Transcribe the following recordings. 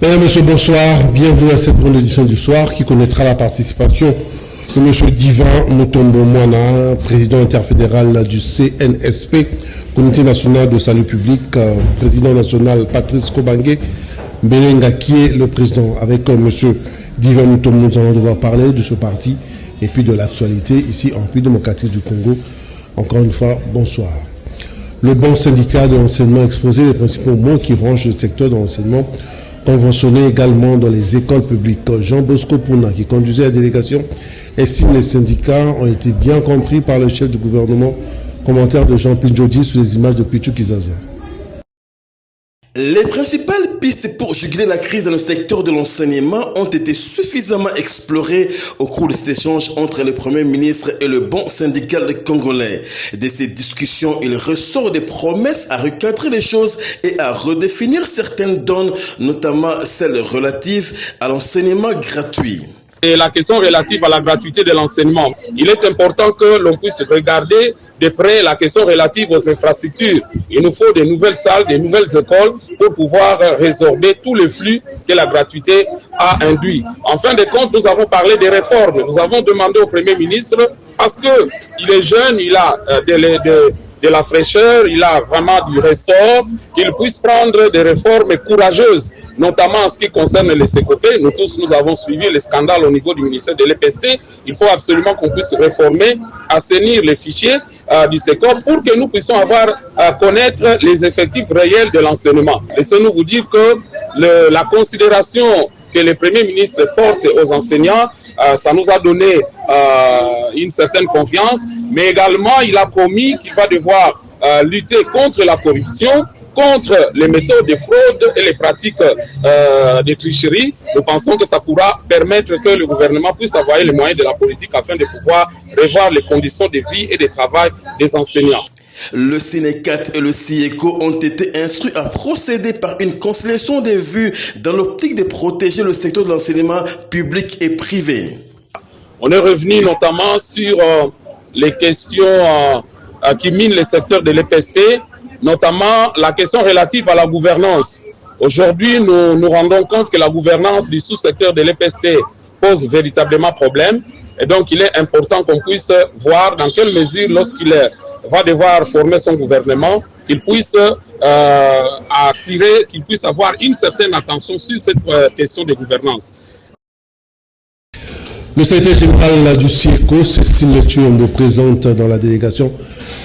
Mesdames et messieurs, bonsoir. Bienvenue à cette grande édition du soir qui connaîtra la participation de M. Divan Mutombo Mwana, président interfédéral du CNSP, Comité national de salut public, président national Patrice Kobange Belenga, qui est le président. Avec M. Divan Mutombo, nous allons devoir parler de ce parti et puis de l'actualité ici en République démocratique du Congo. Encore une fois, bonsoir. Le bon syndicat de l'enseignement a exposé les principaux mots qui rangent le secteur de l'enseignement conventionné également dans les écoles publiques. Jean Bosco Pouna, qui conduisait la délégation, estime que les syndicats ont été bien compris par le chef du gouvernement. Commentaire de Jean Pinjodi sur les images de Pichu Kizaza. Les principales pistes pour juguler la crise dans le secteur de l'enseignement ont été suffisamment explorées au cours de cet échange entre le Premier ministre et le bon syndical congolais. De ces discussions, il ressort des promesses à recadrer les choses et à redéfinir certaines donnes, notamment celles relatives à l'enseignement gratuit. Et la question relative à la gratuité de l'enseignement, il est important que l'on puisse regarder de près la question relative aux infrastructures. Il nous faut de nouvelles salles, de nouvelles écoles pour pouvoir résorber tous les flux que la gratuité a induit. En fin de compte, nous avons parlé des réformes. Nous avons demandé au Premier ministre, parce qu'il est jeune, il a de la fraîcheur, il a vraiment du ressort, qu'il puisse prendre des réformes courageuses, notamment en ce qui concerne les CECOP. Nous tous, nous avons suivi les scandales au niveau du ministère de l'EPST. Il faut absolument qu'on puisse réformer, assainir les fichiers du CECOP pour que nous puissions avoir à connaître les effectifs réels de l'enseignement. Laissez-nous vous dire que la considération que le Premier ministre porte aux enseignants, ça nous a donné une certaine confiance, mais également il a promis qu'il va devoir lutter contre la corruption, contre les méthodes de fraude et les pratiques de tricherie. Nous pensons que ça pourra permettre que le gouvernement puisse avoir les moyens de la politique afin de pouvoir revoir les conditions de vie et de travail des enseignants. Le Sénécat et le CIECO ont été instruits à procéder par une conciliation des vues dans l'optique de protéger le secteur de l'enseignement public et privé. On est revenu notamment sur les questions qui minent le secteur de l'EPST, notamment la question relative à la gouvernance. Aujourd'hui, nous nous rendons compte que la gouvernance du sous-secteur de l'EPST pose véritablement problème. Et donc, il est important qu'on puisse voir dans quelle mesure, lorsqu'il va devoir former son gouvernement, qu'il puisse attirer, qu'il puisse avoir une certaine attention sur cette question de gouvernance. Le secrétaire général du CIECO, Cécile Chiombo, présente dans la délégation,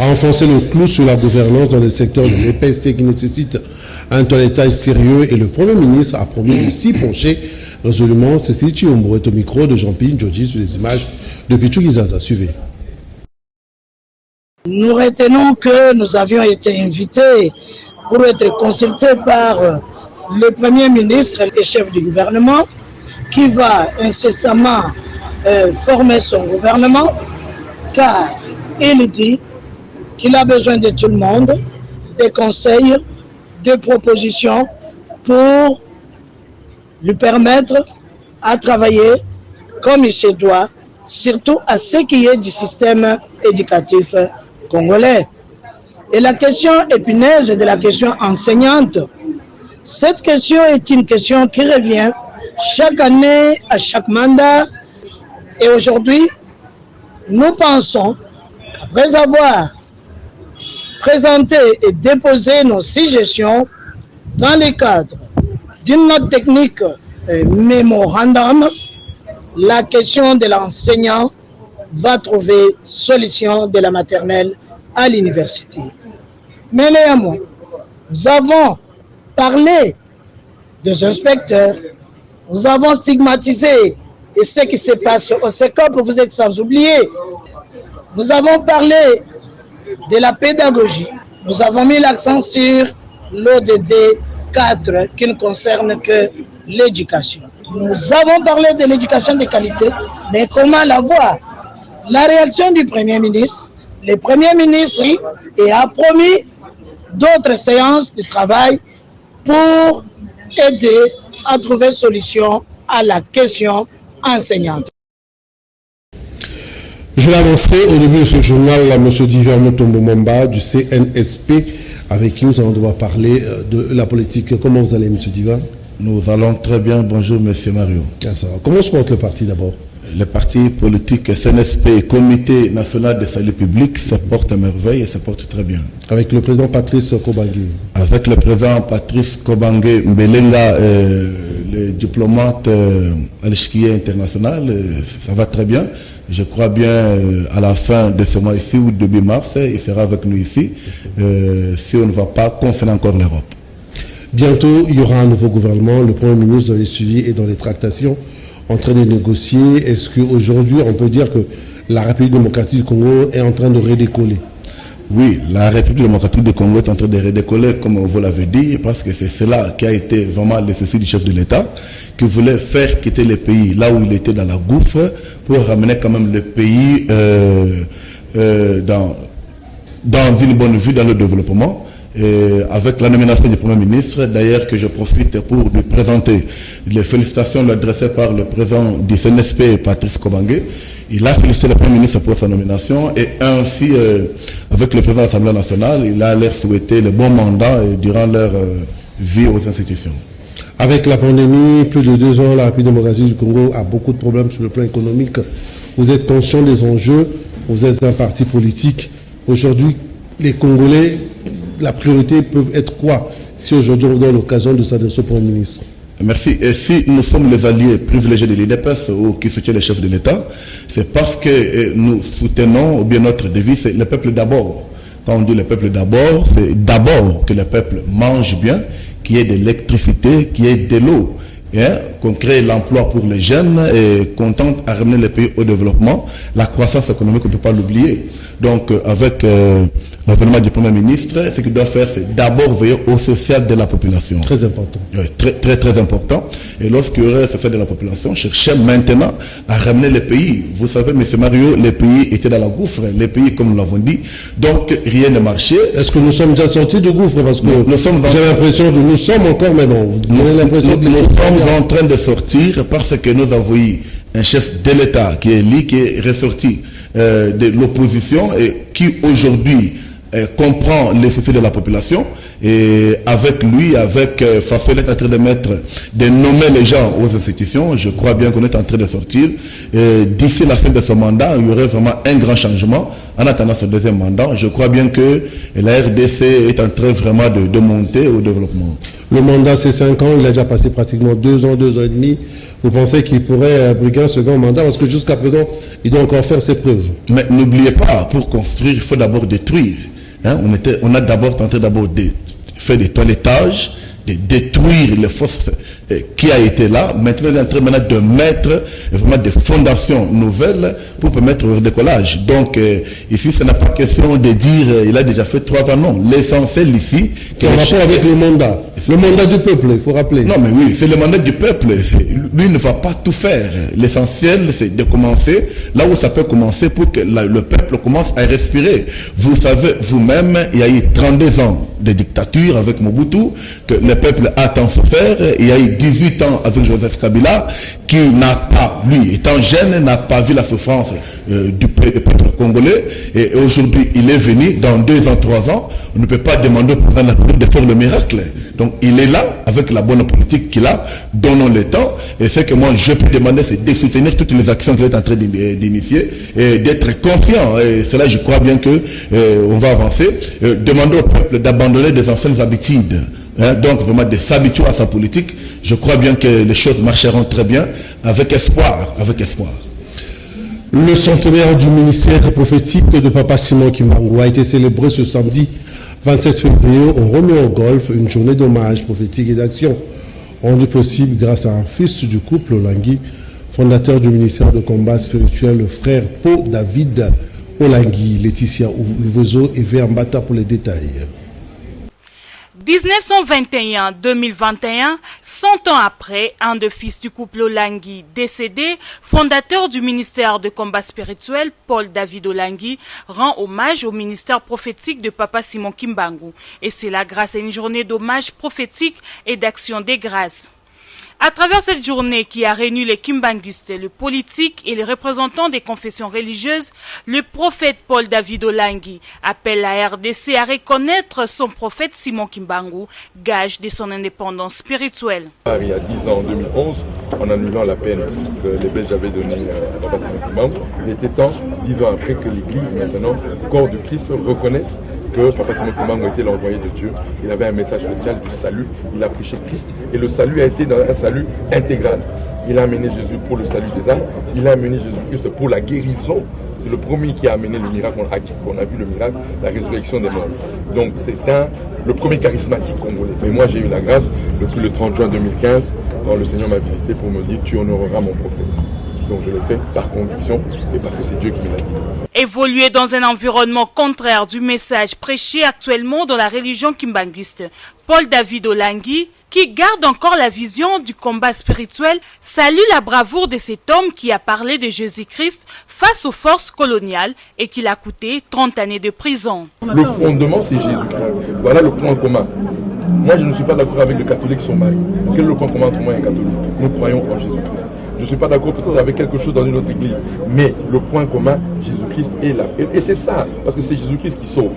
a enfoncé le clou sur la gouvernance dans le secteur de l'EPST qui nécessite un toilettage sérieux et le Premier ministre a promis de s'y pencher résolument. Cécile Chiombo est au micro de Jean-Pierre Djodji sur les images de Pichu Kizaza. Suivez. Nous retenons que nous avions été invités pour être consultés par le Premier ministre et chef du gouvernement qui va incessamment former son gouvernement, car il dit qu'il a besoin de tout le monde, des conseils, des propositions pour lui permettre à travailler comme il se doit, surtout à ce qui est du système éducatif congolais. Et la question épineuse de la question enseignante, cette question est une question qui revient chaque année, à chaque mandat. Et aujourd'hui, nous pensons qu'après avoir présenté et déposé nos suggestions dans le cadre d'une note technique mémorandum, la question de l'enseignant va trouver solution de la maternelle à l'université. Mais néanmoins, nous avons parlé des inspecteurs, nous avons stigmatisé et ce qui se passe au CECOP, vous êtes sans oublier. Nous avons parlé de la pédagogie. Nous avons mis l'accent sur l'ODD 4 qui ne concerne que l'éducation. Nous avons parlé de l'éducation de qualité, mais comment l'avoir? La réaction du Premier ministre, le Premier ministre a promis d'autres séances de travail pour aider à trouver solution à la question enseignante. Je l'ai annoncé au début de ce journal, M. Divan Mutombo Mwana du CNSP, avec qui nous allons devoir parler de la politique. Comment vous allez, M. Divan? Nous allons très bien. Bonjour, monsieur Mario. Ah, ça va. Comment se porte le parti d'abord? Le parti politique CNSP, Comité national de salut public, se porte à merveille et se porte très bien. Avec le président Patrice Kobange. Avec le président Patrice Kobange Mbelenga, le diplomate à l'échiquier international, ça va très bien. Je crois bien à la fin de ce mois ici ou début mars, il sera avec nous ici, si on ne va pas confiner encore l'Europe. Bientôt, il y aura un nouveau gouvernement. Le Premier ministre avait suivi et dans les tractations en train de négocier. Est-ce qu'aujourd'hui, on peut dire que la République démocratique du Congo est en train de redécoller? Oui, la République démocratique du Congo est en train de redécoller, comme vous l'avez dit, parce que c'est cela qui a été vraiment le souci du chef de l'État, qui voulait faire quitter le pays là où il était dans la gouffre, pour ramener quand même le pays dans une bonne vue dans le développement. Avec la nomination du Premier ministre, d'ailleurs que je profite pour lui présenter les félicitations adressées par le président du CNSP, Patrice Kobange. Il a félicité le Premier ministre pour sa nomination et ainsi, avec le président de l'Assemblée nationale, il a leur souhaité le bon mandat durant leur vie aux institutions. Avec la pandémie, plus de 2 ans, la République démocratique du Congo a beaucoup de problèmes sur le plan économique. Vous êtes conscient des enjeux, vous êtes un parti politique. Aujourd'hui, les Congolais, la priorité peut être quoi si aujourd'hui on donne l'occasion de s'adresser au Premier ministre? Merci. Et si nous sommes les alliés privilégiés de l'IDPS ou qui soutiennent le chef de l'État, c'est parce que nous soutenons, ou bien notre devise, c'est le peuple d'abord. Quand on dit le peuple d'abord, c'est d'abord que le peuple mange bien, qu'il y ait de l'électricité, qu'il y ait de l'eau. Qu'on crée l'emploi pour les jeunes et qu'on tente à ramener le pays au développement. La croissance économique, on ne peut pas l'oublier. Donc, avec l'avènement du Premier ministre, ce qu'il doit faire, c'est d'abord veiller au social de la population. Très important. Oui, très important. Et lorsqu'il y aurait le social de la population, chercher maintenant à ramener le pays. Vous savez, M. Mario, le pays était dans la gouffre. Les pays, comme nous l'avons dit. Donc, rien ne marchait. Est-ce que nous sommes déjà sortis du gouffre? Parce que j'ai l'impression que nous sommes encore, mais non. Nous sommes en train de sortir parce que nous avons eu un chef de l'État qui est lui, qui est ressorti de l'opposition et qui aujourd'hui comprend les soucis de la population. Et avec lui, avec Fassolet est en train de nommer les gens aux institutions. Je crois bien qu'on est en train de sortir. D'ici la fin de ce mandat, il y aurait vraiment un grand changement. En attendant ce deuxième mandat, je crois bien que la RDC est en train vraiment de monter au développement. Le mandat, c'est 5 ans. Il a déjà passé pratiquement 2 ans, 2 ans et demi. Vous pensez qu'il pourrait briguer un second mandat? Parce que jusqu'à présent, il doit encore faire ses preuves. Mais n'oubliez pas, pour construire, il faut d'abord détruire. On a d'abord tenté de faire des toilettages, de détruire les fosses qui a été là. Maintenant, il est en train de mettre vraiment des fondations nouvelles pour permettre le redécollage. Donc, ici, ce n'est pas question de dire il a déjà fait 3 ans. Non, l'essentiel ici... C'est en rapport avec le mandat. Le mandat du peuple, il faut rappeler. Non, mais oui, c'est le mandat du peuple. Lui ne va pas tout faire. L'essentiel, c'est de commencer là où ça peut commencer pour que le peuple commence à respirer. Vous savez, vous-même, il y a eu 32 ans de dictature avec Mobutu, que le peuple a tant souffert. Il y a eu 18 ans avec Joseph Kabila, qui n'a pas, lui, étant jeune, n'a pas vu la souffrance du peuple congolais. Et aujourd'hui, il est venu, dans 2 ans, 3 ans, on ne peut pas demander au président de la République de faire le miracle. Donc, il est là, avec la bonne politique qu'il a, donnons le temps. Et ce que moi, je peux demander, c'est de soutenir toutes les actions qu'il est en train d'initier, et d'être confiant. Et cela, je crois bien que on va avancer. Demander au peuple d'abandonner des anciennes habitudes. Donc, vraiment, de s'habituer à sa politique. Je crois bien que les choses marcheront très bien, avec espoir, Le centenaire du ministère prophétique de Papa Simon Kimbangu a été célébré ce samedi 27 février. On remet au golf une journée d'hommage prophétique et d'action rendue possible grâce à un fils du couple Olangui, fondateur du ministère de combat spirituel, le frère Paul David Olangui. Laetitia Louvezo et V. Mbata pour les détails. 1921-2021, 100 ans après, un des fils du couple Olangui décédé, fondateur du ministère de combat spirituel, Paul David Olangui, rend hommage au ministère prophétique de Papa Simon Kimbangu. Et c'est là grâce à une journée d'hommage prophétique et d'action des grâces. À travers cette journée qui a réuni les Kimbanguistes, le politique et les représentants des confessions religieuses, le prophète Paul David Olangi appelle la RDC à reconnaître son prophète Simon Kimbangu, gage de son indépendance spirituelle. Il y a 10 ans, en 2011, en annulant la peine que les Belges avaient donnée à Papa Simon Kimbangu, il était temps, 10 ans après, que l'Église, maintenant, corps du Christ, reconnaisse que Papa Simon Kimbangu était l'envoyé de Dieu. Il avait un message spécial du salut, il a prêché Christ, et le salut a été dans un salut intégral. Il a amené Jésus pour le salut des âmes, il a amené Jésus-Christ pour la guérison. C'est le premier qui a amené le miracle, on a vu le miracle, la résurrection des morts. Donc c'est le premier charismatique congolais. Mais moi j'ai eu la grâce, depuis le 30 juin 2015, quand le Seigneur m'a visité pour me dire « Tu honoreras mon prophète ». Donc je le fais par conviction et parce que c'est Dieu qui me l'a dit. Évoluer dans un environnement contraire du message prêché actuellement dans la religion kimbanguiste, Paul David Olangi, qui garde encore la vision du combat spirituel, salue la bravoure de cet homme qui a parlé de Jésus-Christ face aux forces coloniales et qui l'a coûté 30 années de prison. Le fondement, c'est Jésus-Christ. Voilà le point commun. Moi, je ne suis pas d'accord avec le catholique somali. Quel est le point commun entre moi et un catholique? Nous croyons en Jésus-Christ. Je ne suis pas d'accord peut-être avec quelque chose dans une autre église, mais le point commun, Jésus-Christ est là. Et c'est ça, parce que c'est Jésus-Christ qui sauve.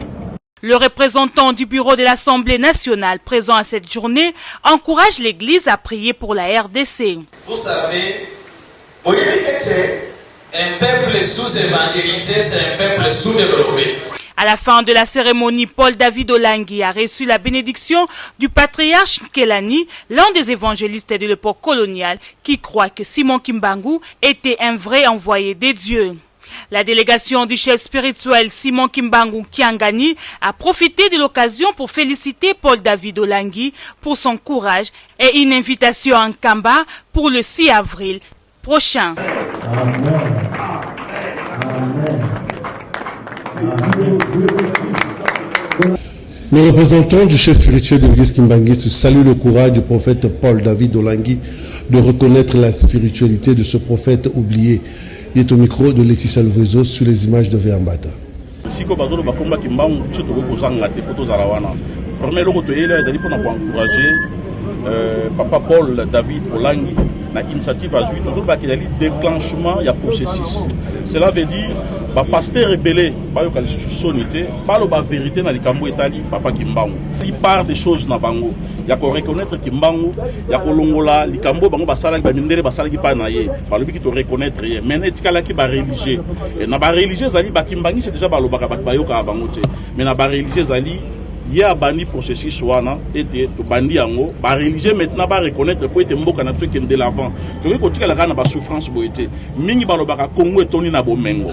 Le représentant du bureau de l'Assemblée nationale présent à cette journée encourage l'Église à prier pour la RDC. Vous savez, Oyeli était un peuple sous-évangélisé, c'est un peuple sous-développé. À la fin de la cérémonie, Paul David Olangi a reçu la bénédiction du patriarche Nkelani, l'un des évangélistes de l'époque coloniale, qui croit que Simon Kimbangu était un vrai envoyé des dieux. La délégation du chef spirituel Simon Kimbangu Kiangani a profité de l'occasion pour féliciter Paul David Olangi pour son courage et une invitation en Kamba pour le 6 avril prochain. Amen. Le représentant du chef spirituel de l'église kimbanguiste salue le courage du prophète Paul David Olangi de reconnaître la spiritualité de ce prophète oublié. Il est au micro de Laetitia Lvezo sur les images de Véambata. Papa Paul David Olangi, l'initiative a joué toujours qu'il y a un déclenchement, il y a processus. Cela veut dire que le pasteur rebelle, la vérité dans les Kambo Etali, Papa Kimbangu. Il parle des choses dans Bango. Il y a qu'on reconnaître Kimbangu, il y a qu'on longola, les Kambo Bango Basala, Bamindere Basala qui pas naïe, par le but de reconnaître. Maintenant, il y a qui va religieux. Et dans la religieux, Kimbangu, c'est déjà Balobaka Bayoka Bangote. Mais dans la religieux, il y a un bandi processus wana était to bandi yango ba religieux maintenant ba reconnaître pour être mboka na ceux qui de l'avant to ko tika la kana ba souffrance boité mingi ba lobaka Congo etoni na bomengo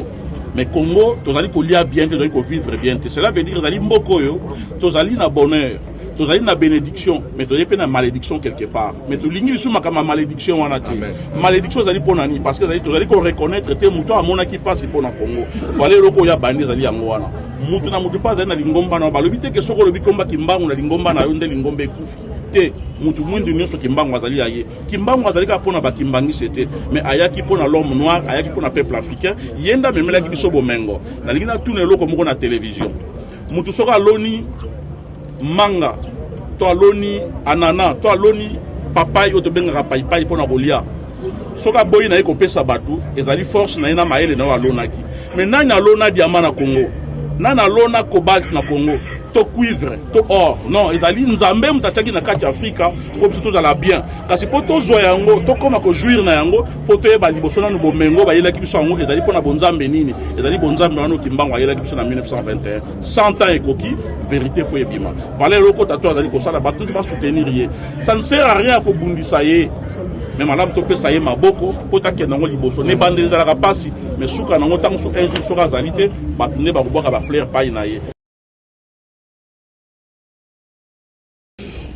mais Congo tozali ko lia bien tozali ko vivre bien cela veut dire zali mboko yo tozali na bonheur tozali na bénédiction mais tozali pe na malédiction quelque part mais to lingi sous makama malédiction wana te malédiction zali pona ni parce que tozali ko reconnaître te muto amona qui passe pour na Congo wale loko ya bandi zali yango wana mutu na mutu pas na lingomba na balobi te ke soko lobi komba Kimbangu na lingomba na yonde lingombe ekufi te mutu mwindu nyonso Kimbangu azali aye Kimbangu azali ka pona ba Kimbangi c'était mais ayaki pona l'homme noir ayaki pona peuple africain yenda memela ki biso bomengo na lingina tune loko moko na télévision mutu soka loni manga to aloni anana to aloni papayi oto benga papayi pona bolia soka boyi na yeko pesa batu ezali force na ina maele na alonaki mais nani alona diamant na Congo nana lona cobalt na Congo to cuivre to or non ezali nzambe mutachaki na kati Afrika ko biso za la bien kasi po to zo yango to koma ko jouir na yango foto e ba liboso na bomengo ba yela ki biso yango ezali pona bonzambe nini ezali bonzambe wana Kimbangu ayela ki biso na 1921 100 ans ekoki vérité fo ebima valeur loko tato ezali ko sala batu ba soutenir ye ça ne sert à rien ko bundisa ye mais madame to pesa ye maboko pota ke nango liboso ne bande za la pasi mais suka nango tango so un jour sera zalité batune ba boka ba fleur pa ina ye.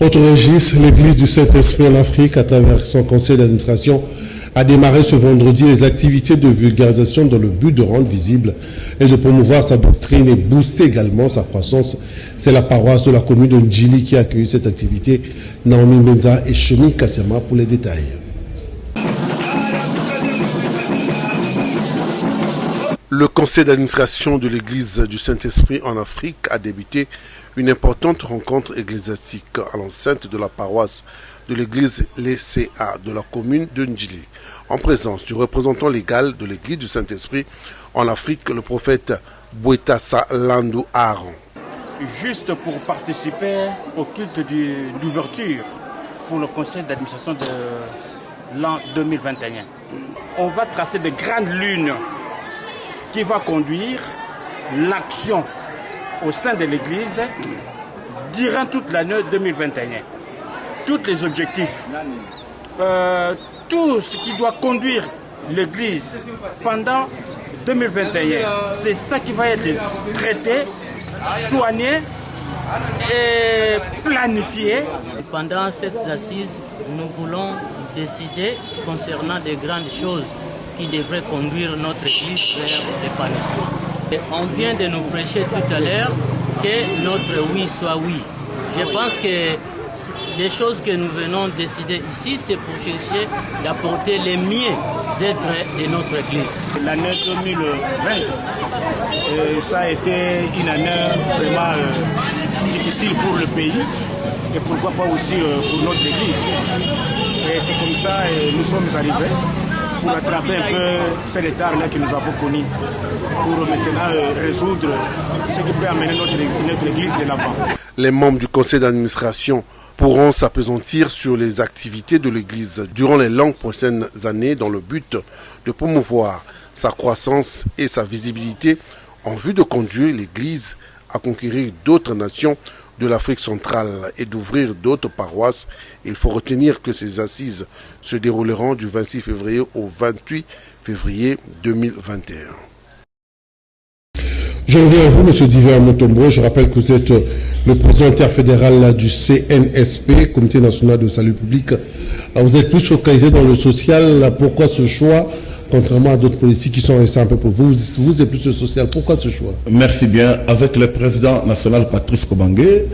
Autre registre, l'église du Saint-Esprit en Afrique, à travers son conseil d'administration, a démarré ce vendredi les activités de vulgarisation dans le but de rendre visible et de promouvoir sa doctrine et booster également sa croissance. C'est la paroisse de la commune de Ndjili qui a accueilli cette activité. Naomi Menza et Chemi Kassema pour les détails. Le conseil d'administration de l'église du Saint-Esprit en Afrique a débuté une importante rencontre ecclésiastique à l'enceinte de la paroisse de l'église l'ECA de la commune de Ndjili, en présence du représentant légal de l'église du Saint-Esprit en Afrique, le prophète Bouetassa Landou Aaron. Juste pour participer au culte d'ouverture pour le conseil d'administration de l'an 2021. On va tracer de grandes lignes qui vont conduire l'action au sein de l'Église durant toute l'année 2021. Tous les objectifs, tout ce qui doit conduire l'Église pendant 2021, c'est ça qui va être traité, soigné et planifié. Pendant cette assise, nous voulons décider concernant des grandes choses qui devraient conduire notre Église vers l'épanouissement. Et on vient de nous prêcher tout à l'heure que notre oui soit oui. Je pense que les choses que nous venons décider ici, c'est pour chercher d'apporter les mieux êtres de notre Église. L'année 2020, ça a été une année vraiment difficile pour le pays et pourquoi pas aussi pour notre Église. Et c'est comme ça que nous sommes arrivés pour attraper un peu ces retards-là que nous avons connus, pour maintenant résoudre ce qui peut amener notre Église de l'avant. Les membres du conseil d'administration pourront s'appesantir sur les activités de l'Église durant les longues prochaines années dans le but de promouvoir sa croissance et sa visibilité en vue de conduire l'Église à conquérir d'autres nations de l'Afrique centrale et d'ouvrir d'autres paroisses. Il faut retenir que ces assises se dérouleront du 26 février au 28 février 2021. Je reviens à vous, M. Divin Mutombo. Je rappelle que vous êtes le président interfédéral du CNSP, Comité national de salut public. Vous êtes plus focalisé dans le social. Pourquoi ce choix, contrairement à d'autres politiques qui sont restés un peu pour vous? Vous êtes plus le social. Pourquoi ce choix? Merci bien. Avec le président national Patrice Kobange,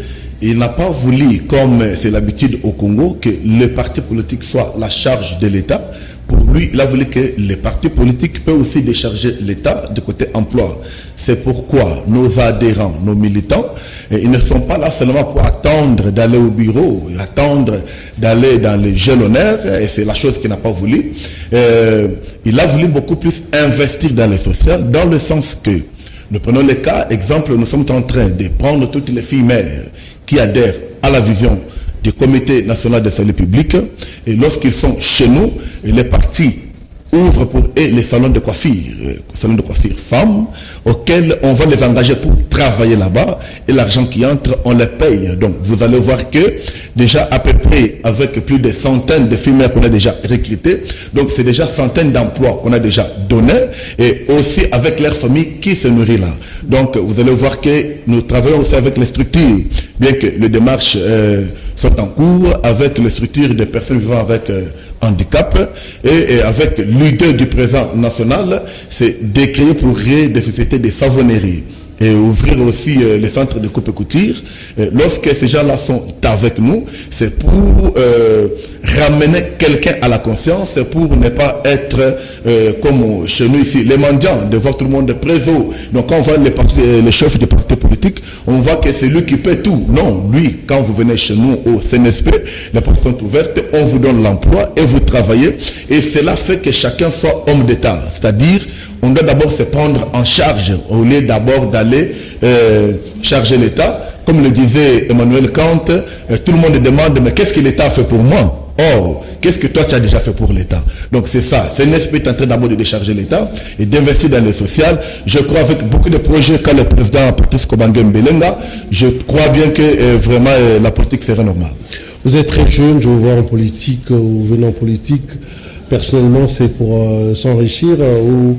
il n'a pas voulu, comme c'est l'habitude au Congo, que les partis politiques soient la charge de l'État. Pour lui, il a voulu que les partis politiques peuvent aussi décharger l'État du côté emploi. C'est pourquoi nos adhérents, nos militants, ils ne sont pas là seulement pour attendre d'aller au bureau, attendre d'aller dans les jalonnaires, et c'est la chose qu'il n'a pas voulu. Il a voulu beaucoup plus investir dans le social, dans le sens que, nous prenons le cas, exemple, nous sommes en train de prendre toutes les filles mères qui adhèrent à la vision du Comité national de salut public, et lorsqu'ils sont chez nous, les partis ouvrent pour eux les salons de coiffure femmes, auxquels on va les engager pour travailler là-bas, et l'argent qui entre, on les paye. Donc vous allez voir que déjà à peu près avec plus de centaines de filles qu'on a déjà recrutées, donc c'est déjà centaines d'emplois qu'on a déjà donnés, et aussi avec leurs familles qui se nourrissent là. Donc vous allez voir que nous travaillons aussi avec les structures, bien que les démarches sont en cours avec les structures des personnes vivant avec handicap, et avec l'idée du président national, c'est de créer pour créer des sociétés de savonnerie et ouvrir aussi les centres de coupe et couture. Lorsque ces gens-là sont avec nous, c'est pour ramener quelqu'un à la conscience, pour ne pas être comme chez nous ici, les mendiants, de voir tout le monde présent. Donc quand on voit les chefs des partis politiques, on voit que c'est lui qui paie tout. Non, lui, quand vous venez chez nous au CNSP, les portes sont ouvertes, on vous donne l'emploi et vous travaillez. Et cela fait que chacun soit homme d'État. C'est-à-dire, on doit d'abord se prendre en charge au lieu d'abord d'aller charger l'État. Comme le disait Emmanuel Kant, tout le monde demande, mais qu'est-ce que l'État a fait pour moi? Or, qu'est-ce que toi tu as déjà fait pour l'État? Donc c'est ça, c'est CNSP est en train d'abord de décharger l'État et d'investir dans le social. Je crois avec beaucoup de projets qu'a le président Patrice Kobange Mbelenga, je crois bien que vraiment la politique sera normale. Vous êtes très jeune, je vous vois en politique, ou venez en politique. Personnellement, c'est pour s'enrichir ou...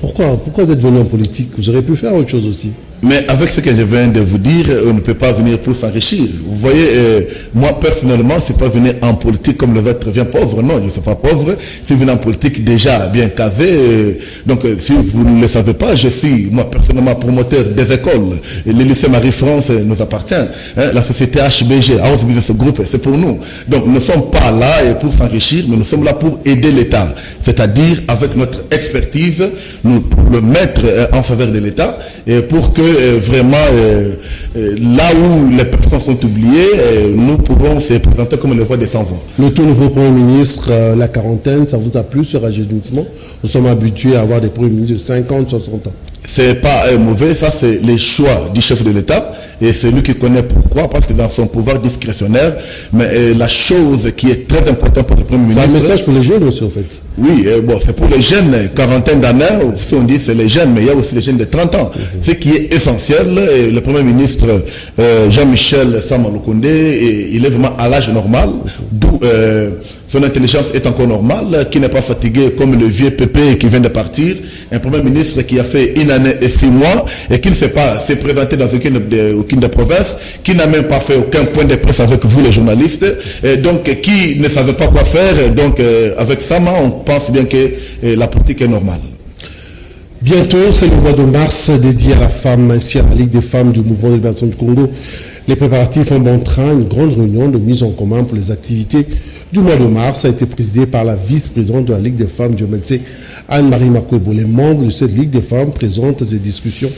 Pourquoi vous êtes venu en politique? Vous auriez pu faire autre chose aussi. Mais avec ce que je viens de vous dire, on ne peut pas venir pour s'enrichir. Vous voyez, moi personnellement, je ne suis pas venu en politique comme les autres viennent pauvres. Non, je ne suis pas pauvre. Je suis venu en politique déjà bien casé. Donc, si vous ne le savez pas, je suis, moi personnellement, promoteur des écoles. Et le lycée Marie-France nous appartient. La société HBG, House Business Group, c'est pour nous. Donc, nous ne sommes pas là pour s'enrichir, mais nous sommes là pour aider l'État. C'est-à-dire, avec notre expertise, nous pour le mettre en faveur de l'État et pour que que vraiment, là où les personnes sont oubliées, nous pouvons se présenter comme les voix des sans-voix. Le tout nouveau Premier ministre, la quarantaine, ça vous a plu ce rajeunissement? Nous sommes habitués à avoir des premiers ministres de 50, 60 ans. C'est pas mauvais, ça c'est les choix du chef de l'État et c'est lui qui connaît pourquoi, parce que dans son pouvoir discrétionnaire, mais la chose qui est très importante pour le Premier ministre... C'est un message pour les jeunes aussi en fait. Oui, bon, c'est pour les jeunes, quarantaine d'années, si on dit c'est les jeunes, mais il y a aussi les jeunes de 30 ans. Ce qui est essentiel, le Premier ministre Jean-Michel Sama Lukonde, il est vraiment à l'âge normal, d'où son intelligence est encore normale, qui n'est pas fatigué comme le vieux Pépé qui vient de partir. Un Premier ministre qui a fait 1 année et 6 mois et qui ne s'est pas présenté dans aucune des provinces, qui n'a même pas fait aucun point de presse avec vous les journalistes, et donc qui ne savait pas quoi faire. Donc avec Sama, on pense bien que la politique est normale. Bientôt, c'est le mois de mars dédié à la femme, ainsi à la Ligue des femmes du mouvement de libération du Congo. Les préparatifs en bon train, une grande réunion de mise en commun pour les activités du mois de mars a été présidée par la vice-présidente de la Ligue des femmes du MLC, Anne-Marie Makwebo. Les membres de cette Ligue des femmes présentent ces discussions,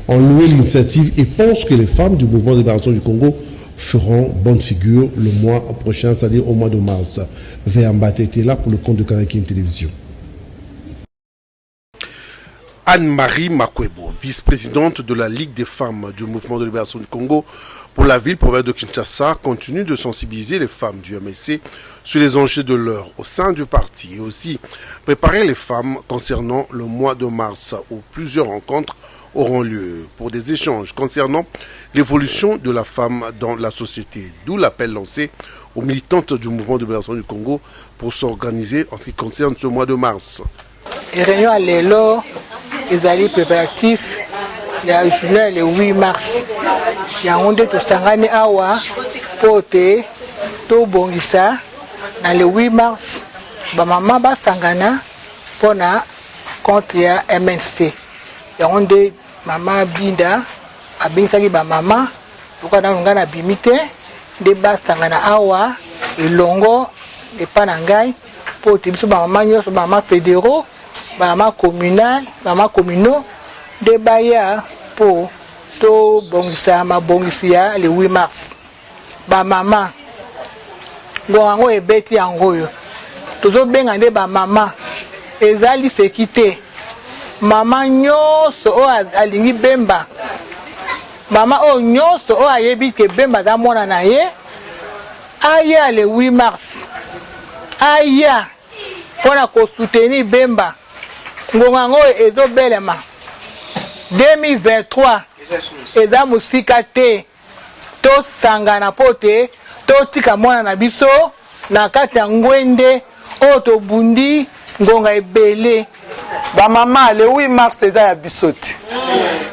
ont loué l'initiative et pensent que les femmes du mouvement de libération du Congo feront bonne figure le mois prochain, c'est-à-dire au mois de mars. Véambate était là pour le compte de Kanakin Télévision. Anne-Marie Makwebo, vice-présidente de la Ligue des femmes du mouvement de libération du Congo pour la ville-province de Kinshasa, continue de sensibiliser les femmes du MSC sur les enjeux de l'heure au sein du parti et aussi préparer les femmes concernant le mois de mars où plusieurs rencontres auront lieu pour des échanges concernant l'évolution de la femme dans la société. D'où l'appel lancé aux militantes du mouvement de libération du Congo pour s'organiser en ce qui concerne ce mois de mars. Et réunion à l'élo, les alliés préparatifs, il y a journée le 8 mars. Il y a un de tout sangane awa, pote, tout bongisa, dans le 8 mars, maman ba sangana, pour na contre ya MNC. Il y a un de maman binda, abinsaki ba maman, pourquoi dans ngana bimite, de ba sangana awa, et longo, et panangai, pour te biso ba maman nyos, maman fédéraux, maman communal, maman communaux, de baya pour to bongisa ma bongisia le 8 mars. Ba maman ngo ebeti angoyo. Tozo benga nde ba maman ezali sekite. Maman nyoso o alingi bemba. Maman o nyoso o ayebi ke bemba da mona na ye. Aya le 8 mars. Aya pona ko soutenir bemba. Ngongo ezo belema 2023 eza musika te to sangana pote to tika mwana na biso na kati ya ngwende o to bundi ngonga ebele ba mama le 8 mars eza ya biso te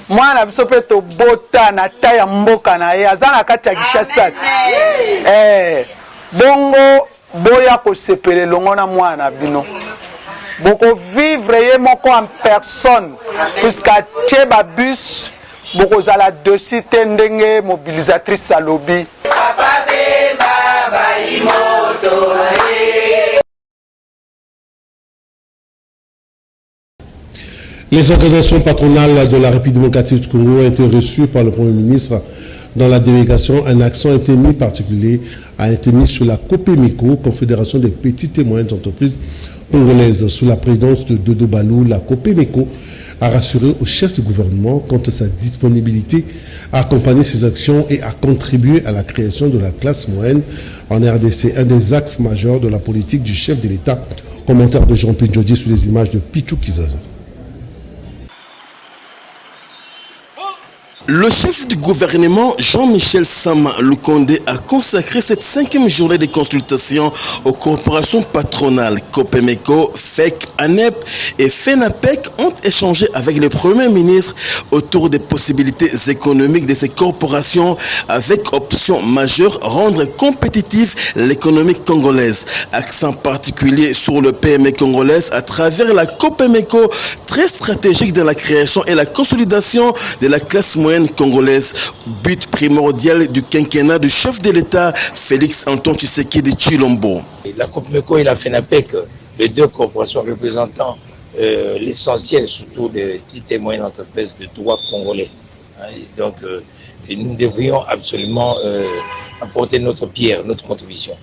mwana biso pe to bota na ta ya mboka na ye aza na kati ya Kinshasa bongo boya ko sepele longo na mwana bino beaucoup vivre ye moko en personne puisqu'à Tcheba bus beaucoup à la dessus tendenge mobilisatrice à lobby. Les organisations patronales de la République démocratique du Congo ont été reçues par le Premier ministre. Dans la délégation, un accent a été mis particulier, a été mis sur la COPEMECO, Confédération des petites et moyennes entreprises congolaises. Sous la présidence de Dodo Balou, la COPEMECO a rassuré au chef du gouvernement quant à sa disponibilité à accompagner ses actions et à contribuer à la création de la classe moyenne en RDC, un des axes majeurs de la politique du chef de l'État. Commentaire de Jean Pinjodi sur les images de Pichou Kizaza. Le chef du gouvernement, Jean-Michel Sama Lukonde, a consacré cette 5e journée de consultation aux corporations patronales. COPEMECO, FEC, ANEP et FENAPEC ont échangé avec le Premier ministre autour des possibilités économiques de ces corporations avec option majeure, rendre compétitive l'économie congolaise. Accent particulier sur le PME congolaise à travers la COPEMECO, très stratégique dans la création et la consolidation de la classe moyenne congolaise, but primordial du quinquennat du chef de l'État Félix Antoine Tshisekedi Tshilombo. La COPEMECO et la FENAPEC, les deux corporations représentant l'essentiel surtout des petites et moyennes entreprises de droit congolais, Et donc, nous devrions absolument apporter notre pierre, notre contribution.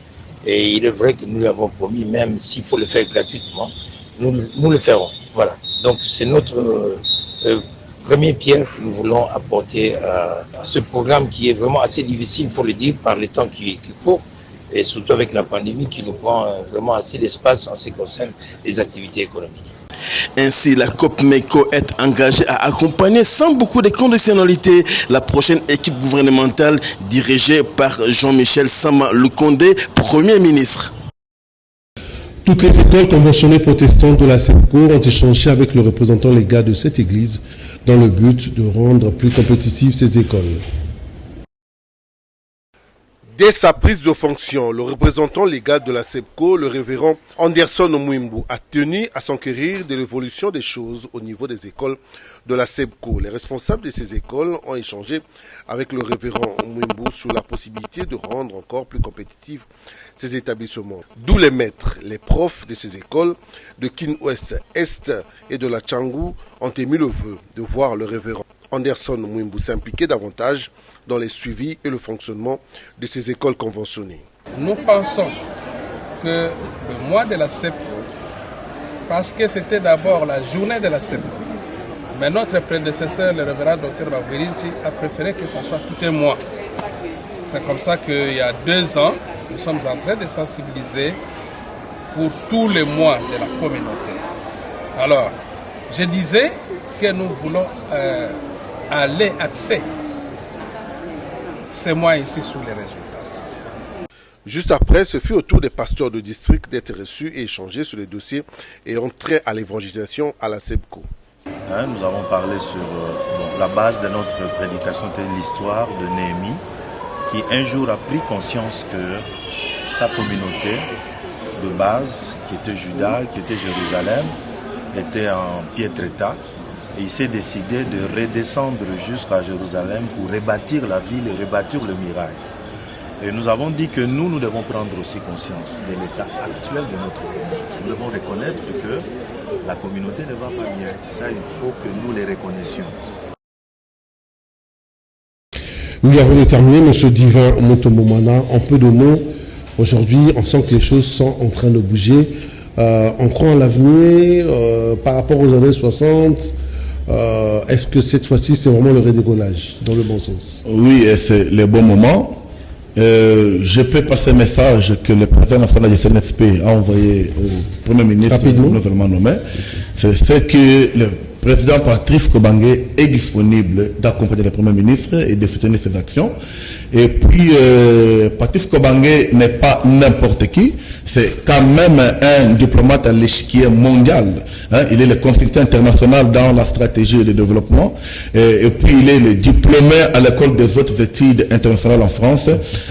Et il est vrai que nous l'avons promis, même s'il faut le faire gratuitement, nous le ferons. Voilà. Donc c'est notre première pierre que nous voulons apporter à ce programme qui est vraiment assez difficile, il faut le dire, par les temps qui courent, et surtout avec la pandémie qui nous prend vraiment assez d'espace en ce qui concerne les activités économiques. Ainsi, la COPMECO est engagée à accompagner sans beaucoup de conditionnalités la prochaine équipe gouvernementale dirigée par Jean-Michel Sama Lukonde, Premier ministre. Toutes les écoles conventionnées protestantes de la SEPCO ont échangé avec le représentant légal de cette église dans le but de rendre plus compétitives ces écoles. Dès sa prise de fonction, le représentant légal de la SEPCO, le révérend Anderson Mwimbu, a tenu à s'enquérir de l'évolution des choses au niveau des écoles de la SEPCO. Les responsables de ces écoles ont échangé avec le révérend Mwimbu sur la possibilité de rendre encore plus compétitifs ces établissements. D'où les maîtres, les profs de ces écoles de Kin Ouest Est et de la Tchangou ont émis le vœu de voir le révérend Anderson Mwimbu s'impliquer davantage dans les suivis et le fonctionnement de ces écoles conventionnées. Nous pensons que le mois de la SEPCO, parce que c'était d'abord la journée de la SEPCO, mais notre prédécesseur, le révérend Dr Bavirinci, a préféré que ce soit tout un mois. C'est comme ça qu'il y a 2 ans, nous sommes en train de sensibiliser pour tous les mois de la communauté. Alors, je disais que nous voulons aller axer ces mois ici sur les résultats. Juste après, ce fut au tour des pasteurs de district d'être reçus et échangés sur les dossiers et entrer à l'évangélisation à la SEPCO. Nous avons parlé sur la base de notre prédication, c'était l'histoire de Néhémie, qui un jour a pris conscience que sa communauté de base, qui était Juda, qui était Jérusalem, était en piètre état. Et il s'est décidé de redescendre jusqu'à Jérusalem pour rebâtir la ville et rebâtir le mirail. Et nous avons dit que nous devons prendre aussi conscience de l'état actuel de notre pays. Nous devons reconnaître que la communauté ne va pas bien. Ça, il faut que nous les reconnaissions. Nous avons terminé, M. Divin Motomomana. En peu de mots, aujourd'hui, on sent que les choses sont en train de bouger. On croit en l'avenir par rapport aux années 60. Est-ce que cette fois-ci, c'est vraiment le redécollage, dans le bon sens? Oui, c'est le bon moment. Je peux passer un message que le président national du CNSP a envoyé au Premier ministre nouvellement nommé. C'est que le président Patrice Kobange est disponible d'accompagner le Premier ministre et de soutenir ses actions. Et puis, Patrice Kobange n'est pas n'importe qui, c'est quand même un diplomate à l'échiquier mondial. Il est le consultant international dans la stratégie de développement. Et puis, il est le diplômé à l'école des hautes études internationales en France.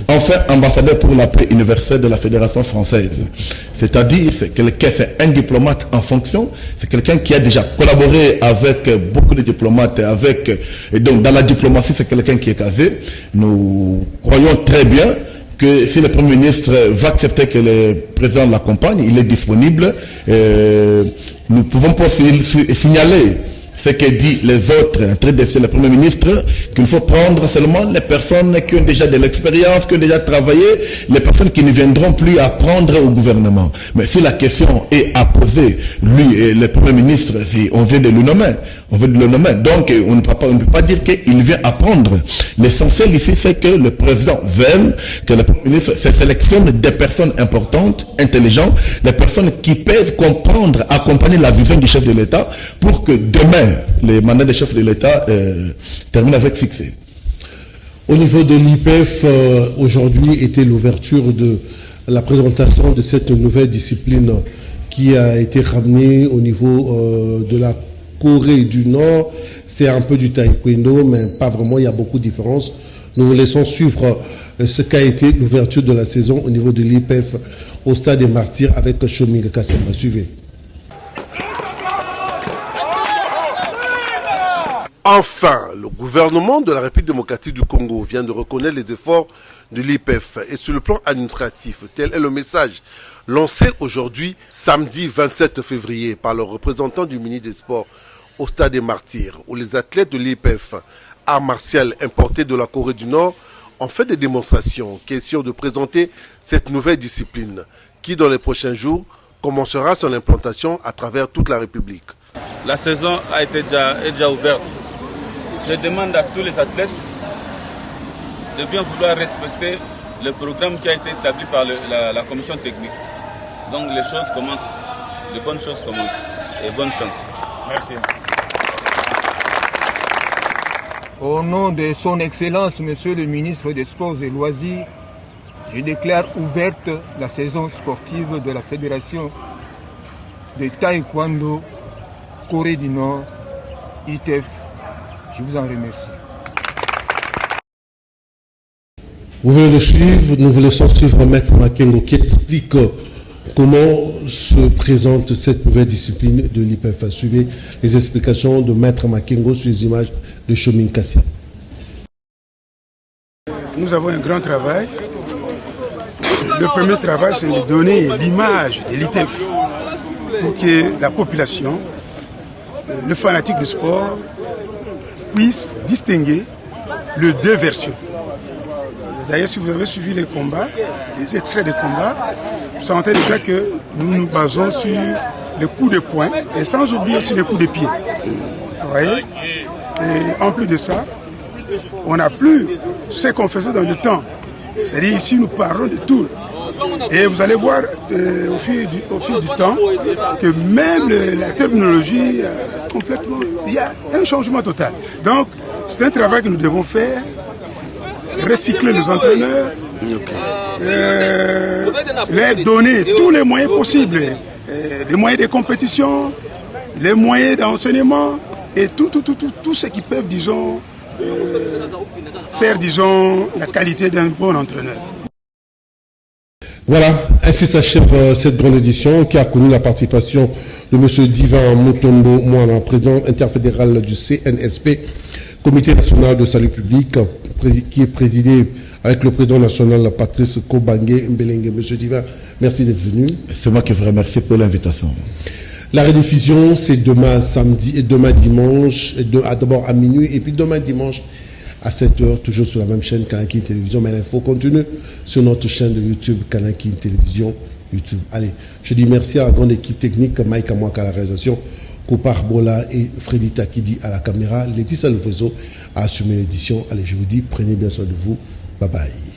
Enfin, ambassadeur pour la paix universelle de la Fédération française. C'est-à-dire, c'est un diplomate en fonction. C'est quelqu'un qui a déjà collaboré avec beaucoup de diplomates. Et donc, dans la diplomatie, c'est quelqu'un qui est casé. Nous croyons très bien que si le Premier ministre va accepter que le président l'accompagne, il est disponible. Nous pouvons pas signaler ce que dit les autres, le Premier ministre, qu'il faut prendre seulement les personnes qui ont déjà de l'expérience, qui ont déjà travaillé, les personnes qui ne viendront plus apprendre au gouvernement. Mais si la question est à poser, lui et le Premier ministre, si on vient de le nommer, donc on ne peut pas dire qu'il vient apprendre. L'essentiel ici, c'est que le président veut que le Premier ministre se sélectionne des personnes importantes, intelligentes, des personnes qui peuvent comprendre, accompagner la vision du chef de l'État pour que demain, les mandats des chefs de l'État terminent avec succès. Au niveau de l'IPEF, aujourd'hui était l'ouverture de la présentation de cette nouvelle discipline qui a été ramenée au niveau de la Corée du Nord. C'est un peu du taekwondo, mais pas vraiment, il y a beaucoup de différences. Nous vous laissons suivre ce qu'a été l'ouverture de la saison au niveau de l'IPEF au Stade des Martyrs avec Choming Kassemba. Suivez. Enfin, le gouvernement de la République démocratique du Congo vient de reconnaître les efforts de l'IPEF et sur le plan administratif, tel est le message lancé aujourd'hui, samedi 27 février, par le représentant du ministre des Sports au Stade des Martyrs, où les athlètes de l'IPEF arts martiaux importés de la Corée du Nord ont fait des démonstrations. Question de présenter cette nouvelle discipline qui, dans les prochains jours, commencera son implantation à travers toute la République. La saison a été déjà ouverte. Je demande à tous les athlètes de bien vouloir respecter le programme qui a été établi par la commission technique. Donc les choses commencent, les bonnes choses commencent. Et bonne chance. Merci. Au nom de son Excellence, Monsieur le ministre des Sports et Loisirs, je déclare ouverte la saison sportive de la Fédération de Taekwondo Corée du Nord, ITF. Je vous en remercie. Vous venez de suivre, nous vous laissons suivre Maître Makengo qui explique comment se présente cette nouvelle discipline de l'IPF. Suivez les explications de Maître Makengo sur les images de Chomin Kassia. Nous avons un grand travail. Le premier travail, c'est de donner l'image de l'ITF pour que la population, le fanatique du sport, puisse distinguer les deux versions. D'ailleurs, si vous avez suivi les combats, les extraits des combats, vous sentez déjà que nous nous basons sur les coups de poing et sans oublier aussi les coups de pied. Vous voyez? Et en plus de ça, on n'a plus ce qu'on faisait dans le temps. C'est-à-dire ici, nous parlons de tout. Et vous allez voir au fil du temps que même la terminologie, complètement, il y a un changement total. Donc, c'est un travail que nous devons faire. Recycler les entraîneurs, leur donner tous les moyens possibles, les moyens de compétition, les moyens d'enseignement et tout ce qui peuvent, disons, faire, disons, la qualité d'un bon entraîneur. Voilà, ainsi s'achève cette grande édition qui a connu la participation de M. Divan Mutombo Mwana, président interfédéral du CNSP, Comité national de salut public, qui est présidé avec le président national Patrice Kobange Mbelenge. Monsieur Divan, merci d'être venu. C'est moi qui vous remercie pour l'invitation. La rediffusion, c'est demain samedi et demain dimanche, d'abord à minuit et puis demain dimanche à 7h, toujours sur la même chaîne Kanakini Télévision. Mais l'info continue sur notre chaîne de YouTube Kanakini Télévision YouTube. Allez, je dis merci à la grande équipe technique, Mike Amouaka à la réalisation, Kopar Bola et Freddy Takidi à la caméra. Laetitia Lefozo a assumé l'édition. Allez, je vous dis, prenez bien soin de vous. Bye bye.